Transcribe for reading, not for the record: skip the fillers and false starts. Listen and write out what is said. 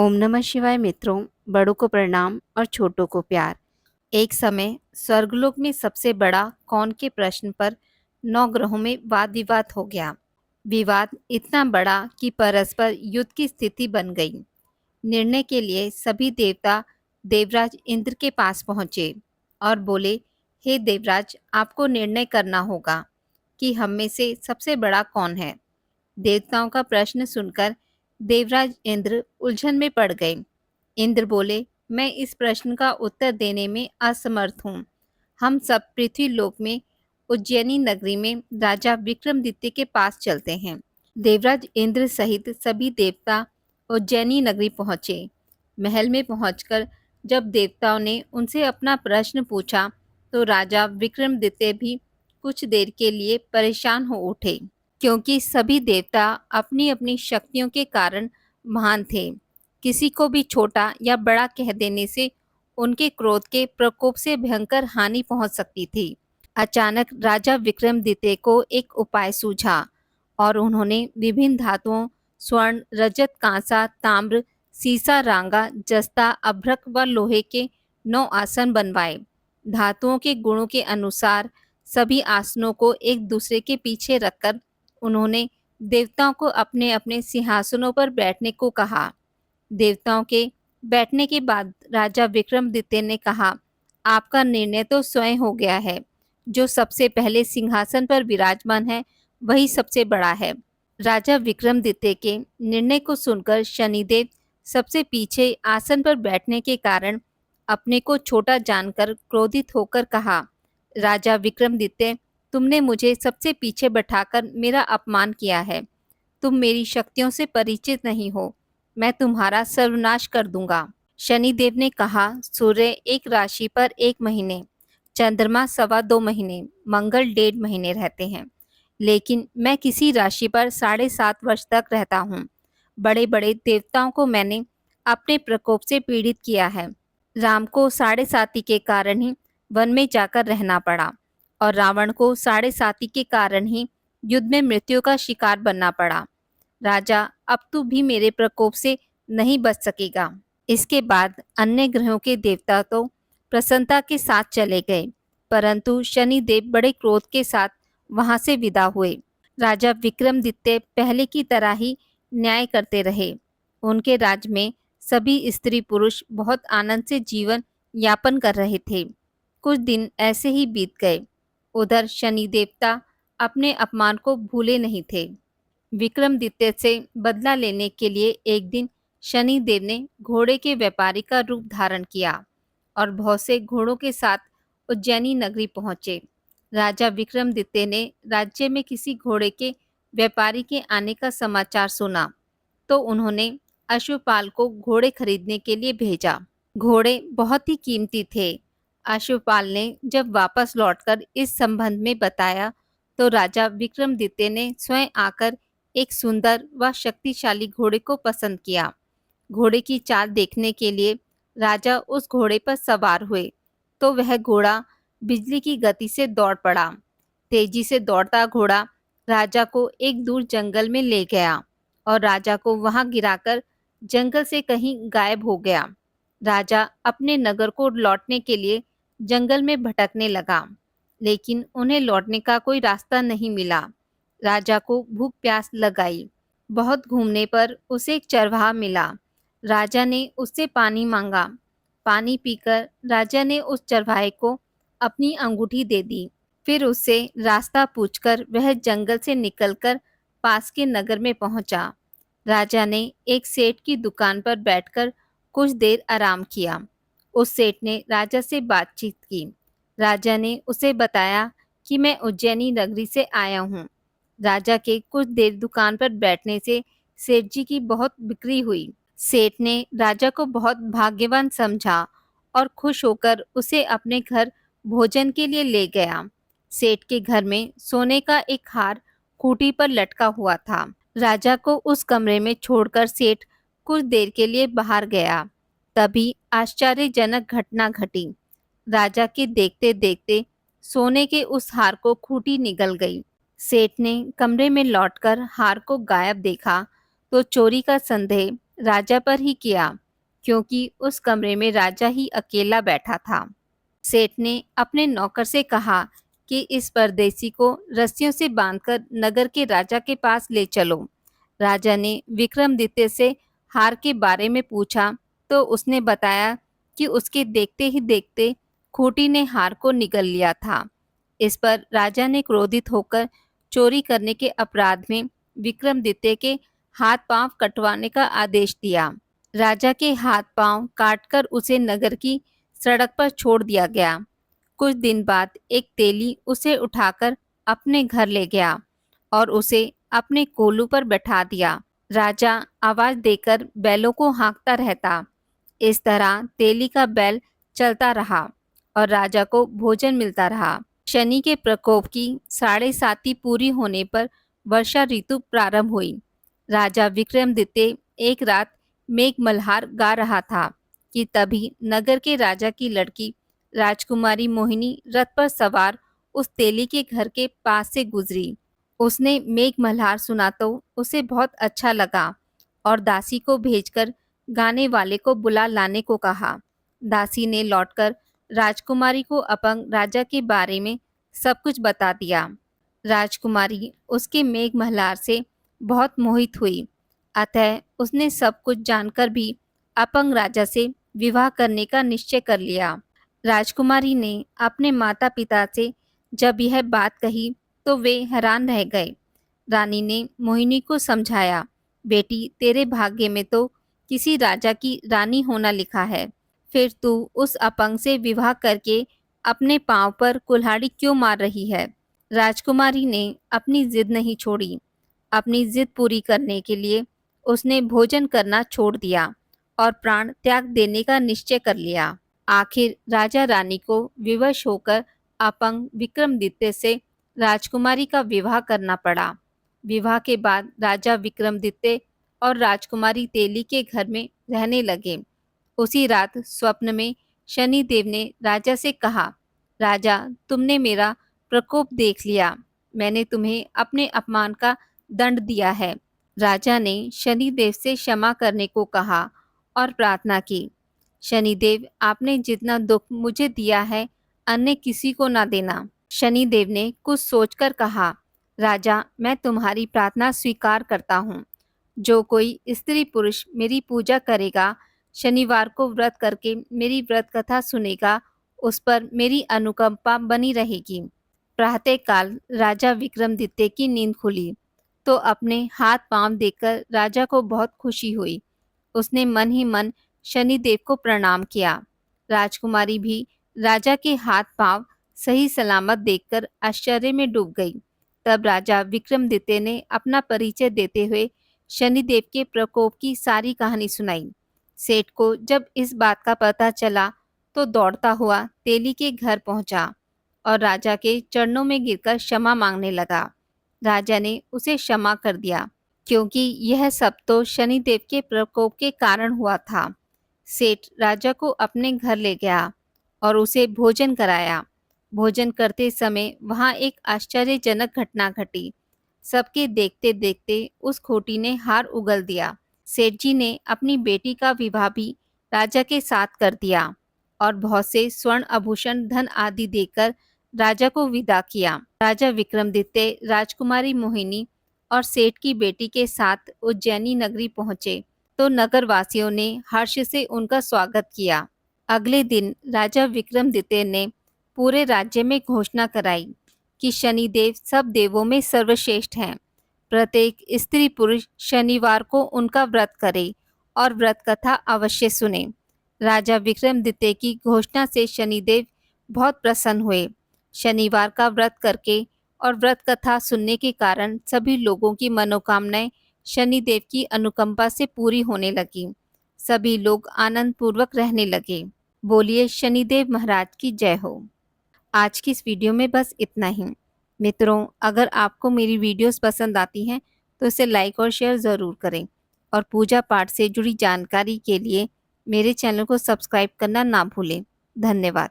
ओम नमः शिवाय मित्रों। बड़ों को प्रणाम और छोटों को प्यार। एक समय स्वर्गलोक में सबसे बड़ा कौन के प्रश्न पर 9 ग्रहों में वाद विवाद हो गया। विवाद इतना बड़ा कि परस्पर युद्ध की स्थिति बन गई। निर्णय के लिए सभी देवता देवराज इंद्र के पास पहुंचे और बोले, हे देवराज, आपको निर्णय करना होगा कि हम में से सबसे बड़ा कौन है। देवताओं का प्रश्न सुनकर देवराज इंद्र उलझन में पड़ गए। इंद्र बोले, मैं इस प्रश्न का उत्तर देने में असमर्थ हूँ। हम सब पृथ्वी लोक में उज्जैनी नगरी में राजा विक्रमादित्य के पास चलते हैं। देवराज इंद्र सहित सभी देवता उज्जैनी नगरी पहुँचे। महल में पहुंचकर जब देवताओं ने उनसे अपना प्रश्न पूछा तो राजा विक्रमादित्य भी कुछ देर के लिए परेशान हो उठे, क्योंकि सभी देवता अपनी अपनी शक्तियों के कारण महान थे। किसी को भी छोटा या बड़ा कह देने से उनके क्रोध के प्रकोप से भयंकर हानि पहुंच सकती थी। अचानक राजा विक्रमादित्य को एक उपाय सूझा और उन्होंने विभिन्न धातुओं स्वर्ण, रजत, कांसा, ताम्र, सीसा, रांगा, जस्ता, अभ्रक व लोहे के 9 आसन बनवाए। धातुओं के गुणों के अनुसार सभी आसनों को एक दूसरे के पीछे रखकर उन्होंने देवताओं को अपने अपने सिंहासनों पर बैठने को कहा। देवताओं के बैठने के बाद राजा विक्रमादित्य ने कहा, आपका निर्णय तो स्वयं हो गया है। जो सबसे पहले सिंहासन पर विराजमान है वही सबसे बड़ा है। राजा विक्रमादित्य के निर्णय को सुनकर शनिदेव सबसे पीछे आसन पर बैठने के कारण अपने को छोटा जानकर क्रोधित होकर कहा, राजा विक्रमादित्य, तुमने मुझे सबसे पीछे बैठाकर मेरा अपमान किया है। तुम मेरी शक्तियों से परिचित नहीं हो। मैं तुम्हारा सर्वनाश कर दूंगा। शनिदेव ने कहा, सूर्य एक राशि पर 1 महीने, चंद्रमा 2.25 महीने, मंगल 1.5 महीने रहते हैं, लेकिन मैं किसी राशि पर 7.5 वर्ष तक रहता हूँ। बड़े बड़े देवताओं को मैंने अपने प्रकोप से पीड़ित किया है। राम को 7.5 के कारण ही वन में जाकर रहना पड़ा और रावण को 7.5 के कारण ही युद्ध में मृत्यु का शिकार बनना पड़ा। राजा, अब तू भी मेरे प्रकोप से नहीं बच सकेगा। इसके बाद अन्य ग्रहों के देवता तो प्रसन्नता के साथ चले गए, परंतु शनिदेव बड़े क्रोध के साथ वहां से विदा हुए। राजा विक्रमादित्य पहले की तरह ही न्याय करते रहे। उनके राज्य में सभी स्त्री पुरुष बहुत आनंद से जीवन यापन कर रहे थे। कुछ दिन ऐसे ही बीत गए। उधर शनि देवता अपने अपमान को भूले नहीं थे। विक्रमादित्य से बदला लेने के लिए एक दिन शनि देव ने घोड़े के व्यापारी का रूप धारण किया और बहुत से घोड़ों के साथ उज्जैनी नगरी पहुंचे। राजा विक्रमादित्य ने राज्य में किसी घोड़े के व्यापारी के आने का समाचार सुना तो उन्होंने अश्वपाल को घोड़े खरीदने के लिए भेजा। घोड़े बहुत ही कीमती थे। अश्वपाल ने जब वापस लौटकर इस संबंध में बताया तो राजा विक्रमादित्य ने स्वयं आकर एक सुंदर व शक्तिशाली घोड़े को पसंद किया। घोड़े की चाल देखने के लिए राजा उस घोड़े पर सवार हुए तो वह घोड़ा बिजली की गति से दौड़ पड़ा। तेजी से दौड़ता घोड़ा राजा को एक दूर जंगल में ले गया और राजा को वहां गिराकर जंगल से कहीं गायब हो गया। राजा अपने नगर को लौटने के लिए जंगल में भटकने लगा, लेकिन उन्हें लौटने का कोई रास्ता नहीं मिला। राजा को भूख प्यास लगाई। बहुत घूमने पर उसे एक चरवाहा मिला। राजा ने उससे पानी मांगा। पानी पीकर राजा ने उस चरवाहे को अपनी अंगूठी दे दी। फिर उससे रास्ता पूछकर वह जंगल से निकलकर पास के नगर में पहुंचा। राजा ने एक सेठ की दुकान पर बैठकर कुछ देर आराम किया। उस सेठ ने राजा से बातचीत की। राजा ने उसे बताया कि मैं उज्जैनी नगरी से आया हूँ। राजा के कुछ देर दुकान पर बैठने से सेठ जी की बहुत बिक्री हुई। सेठ ने राजा को बहुत भाग्यवान समझा और खुश होकर उसे अपने घर भोजन के लिए ले गया। सेठ के घर में सोने का एक हार खूंटी पर लटका हुआ था। राजा को उस कमरे में छोड़कर सेठ कुछ देर के लिए बाहर गया। तभी आश्चर्यजनक घटना घटी। राजा के देखते देखते सोने के उस हार को खूंटी निगल गई। सेठ ने कमरे में लौटकर हार को गायब देखा तो चोरी का संदेह राजा पर ही किया, क्योंकि उस कमरे में राजा ही अकेला बैठा था। सेठ ने अपने नौकर से कहा कि इस परदेसी को रस्सियों से बांधकर नगर के राजा के पास ले चलो। राजा ने विक्रमादित्य से हार के बारे में पूछा तो उसने बताया कि उसके देखते ही देखते खूंटी ने हार को निगल लिया था। इस पर राजा ने क्रोधित होकर चोरी करने के अपराध में विक्रमादित्य के हाथ पांव कटवाने का आदेश दिया। राजा के हाथ पांव काटकर उसे नगर की सड़क पर छोड़ दिया गया। कुछ दिन बाद एक तेली उसे उठाकर अपने घर ले गया और उसे अपने कोलू पर बैठा दिया। राजा आवाज देकर बैलों को हाँकता रहता। इस तरह तेली का बैल चलता रहा और राजा को भोजन मिलता रहा। शनि के प्रकोप की 7.5 पूरी होने पर वर्षा ऋतु प्रारंभ हुई। राजा विक्रमादित्य एक रात मेघ मल्हार गा रहा था कि तभी नगर के राजा की लड़की राजकुमारी मोहिनी रथ पर सवार उस तेली के घर के पास से गुजरी। उसने मेघ मल्हार सुना तो उसे बहुत अच्छा लगा और दासी को भेजकर गाने वाले को बुला लाने को कहा। दासी ने लौटकर राजकुमारी को अपंग राजा के बारे में सब कुछ बता दिया। राजकुमारी उसके मेघ मल्हार से बहुत मोहित हुई, अतः उसने सब कुछ जानकर भी अपंग राजा से विवाह करने का निश्चय कर लिया। राजकुमारी ने अपने माता पिता से जब यह बात कही तो वे हैरान रह गए। रानी ने मोहिनी को समझाया, बेटी तेरे भाग्य में तो किसी राजा की रानी होना लिखा है, फिर तू उस अपंग से विवाह करके अपने पांव पर कुल्हाड़ी क्यों मार रही है। राजकुमारी ने अपनी जिद नहीं छोड़ी। अपनी जिद पूरी करने के लिए उसने भोजन करना छोड़ दिया और प्राण त्याग देने का निश्चय कर लिया। आखिर राजा रानी को विवश होकर अपंग विक्रमादित्य से राजकुमारी का विवाह करना पड़ा। विवाह के बाद राजा विक्रमादित्य और राजकुमारी तेली के घर में रहने लगे। उसी रात स्वप्न में शनिदेव ने राजा से कहा, राजा तुमने मेरा प्रकोप देख लिया, मैंने तुम्हें अपने अपमान का दंड दिया है। राजा ने शनिदेव से क्षमा करने को कहा और प्रार्थना की, शनिदेव आपने जितना दुख मुझे दिया है अन्य किसी को ना देना। शनिदेव ने कुछ सोचकर कहा, राजा मैं तुम्हारी प्रार्थना स्वीकार करता हूँ। जो कोई स्त्री पुरुष मेरी पूजा करेगा, शनिवार को व्रत करके मेरी व्रत कथा सुनेगा, उस पर मेरी अनुकंपा बनी रहेगी। प्रातःकाल राजा विक्रमादित्य की नींद खुली तो अपने हाथ पांव देखकर राजा को बहुत खुशी हुई। उसने मन ही मन शनिदेव को प्रणाम किया। राजकुमारी भी राजा के हाथ पांव सही सलामत देखकर आश्चर्य में डूब गई। तब राजा विक्रमादित्य ने अपना परिचय देते हुए शनिदेव के प्रकोप की सारी कहानी सुनाई। सेठ को जब इस बात का पता चला तो दौड़ता हुआ तेली के घर पहुंचा और राजा के चरणों में गिरकर क्षमा मांगने लगा। राजा ने उसे क्षमा कर दिया, क्योंकि यह सब तो शनिदेव के प्रकोप के कारण हुआ था। सेठ राजा को अपने घर ले गया और उसे भोजन कराया। भोजन करते समय वहां एक आश्चर्यजनक घटना घटी। सबके देखते देखते उस खोटी ने हार उगल दिया। सेठ जी ने अपनी बेटी का विवाह भी राजा के साथ कर दिया और बहुत से स्वर्ण आभूषण धन आदि देकर राजा को विदा किया। राजा विक्रमादित्य राजकुमारी मोहिनी और सेठ की बेटी के साथ उज्जैनी नगरी पहुंचे तो नगरवासियों ने हर्ष से उनका स्वागत किया। अगले दिन राजा विक्रमादित्य ने पूरे राज्य में घोषणा कराई कि शनिदेव सब देवों में सर्वश्रेष्ठ हैं। प्रत्येक स्त्री पुरुष शनिवार को उनका व्रत करे और व्रत कथा अवश्य सुने। राजा विक्रमादित्य की घोषणा से शनिदेव बहुत प्रसन्न हुए। शनिवार का व्रत करके और व्रत कथा सुनने के कारण सभी लोगों की मनोकामनाएं शनिदेव की अनुकंपा से पूरी होने लगी। सभी लोग आनंद पूर्वक रहने लगे। बोलिए शनिदेव महाराज की जय हो। आज की इस वीडियो में बस इतना ही। मित्रों, अगर आपको मेरी वीडियोस पसंद आती हैं तो इसे लाइक और शेयर ज़रूर करें और पूजा पाठ से जुड़ी जानकारी के लिए मेरे चैनल को सब्सक्राइब करना ना भूलें। धन्यवाद।